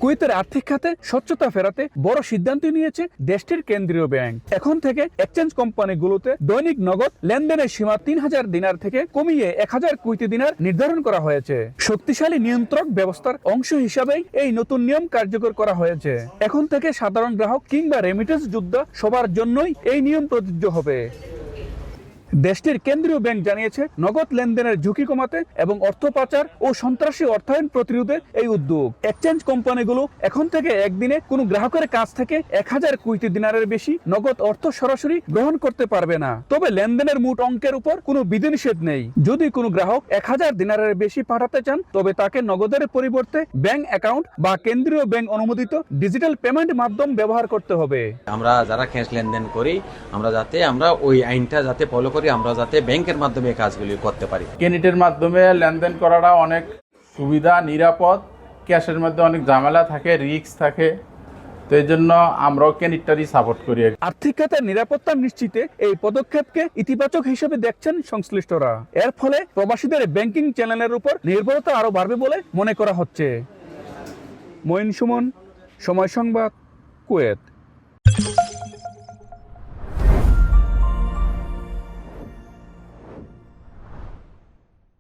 কুয়েতের আর্থিক খাতে স্বচ্ছতা ফেরাতে বড় সিদ্ধান্ত নিয়েছে দেশটির কেন্দ্রীয় ব্যাংক। এখন থেকে এক্সচেঞ্জ কোম্পানিগুলোতে দৈনিক নগদ লেনদেনের সীমা ৩,০০০ দিনার থেকে কমিয়ে ১,০০০ কুয়েতি দিনার নির্ধারণ করা হয়েছে। শক্তিশালী নিয়ন্ত্রক ব্যবস্থার অংশ হিসাবেই এই নতুন নিয়ম কার্যকর করা হয়েছে। এখন থেকে সাধারণ গ্রাহক কিংবা রেমিটেন্স যোদ্ধা সবার জন্যই এই নিয়ম প্রযোজ্য হবে। দেশটির কেন্দ্রীয় ব্যাংক জানিয়েছে, নগদ লেনদেনের ঝুঁকি কমাতে এবং অর্থ পাচার ও সন্ত্রাসী অর্থায়ন প্রতিরোধে এই উদ্যোগ। এক্সচেঞ্জ কোম্পানিগুলো এখন থেকে একদিনে কোনো গ্রাহকের কাছ থেকে ১,০০০ কুয়েতি দিনারের বেশি নগদ অর্থ সরাসরি গ্রহণ করতে পারবে না। তবে লেনদেনের মোট অঙ্কের উপর কোনো বিধিনিষেধ নেই। যদি কোনো গ্রাহক ১,০০০ দিনারের বেশি পাঠাতে চান, তবে তাকে নগদের পরিবর্তে ব্যাংক অ্যাকাউন্ট বা কেন্দ্রীয় ব্যাংক অনুমোদিত ডিজিটাল পেমেন্ট মাধ্যম ব্যবহার করতে হবে। আমরা যারা ক্যাশ লেনদেন করি, আমরা ওই আইনটা যাতে ফলো করি, আমরা যাতে ব্যাংকের মাধ্যমে কাজগুলি করতে পারি। কেনিটের মাধ্যমে লেনদেন করাটা অনেক সুবিধা, নিরাপদ। ক্যাশের মধ্যে অনেক ঝামেলা থাকে, রিস্ক থাকে, তো এই জন্য আমরাও কেনিটটারই সাপোর্ট করি। আর্থিক খাতের নিরাপত্তা নিশ্চিতে এই পদক্ষেপকে ইতিবাচক হিসেবে দেখছেন সংশ্লিষ্টরা। এর ফলে প্রবাসীদের ব্যাংকিং চ্যানেলের উপর নির্ভরতা আরো বাড়বে বলে মনে করা হচ্ছে। মঈন সুমন, সময় সংবাদ, কুয়েত।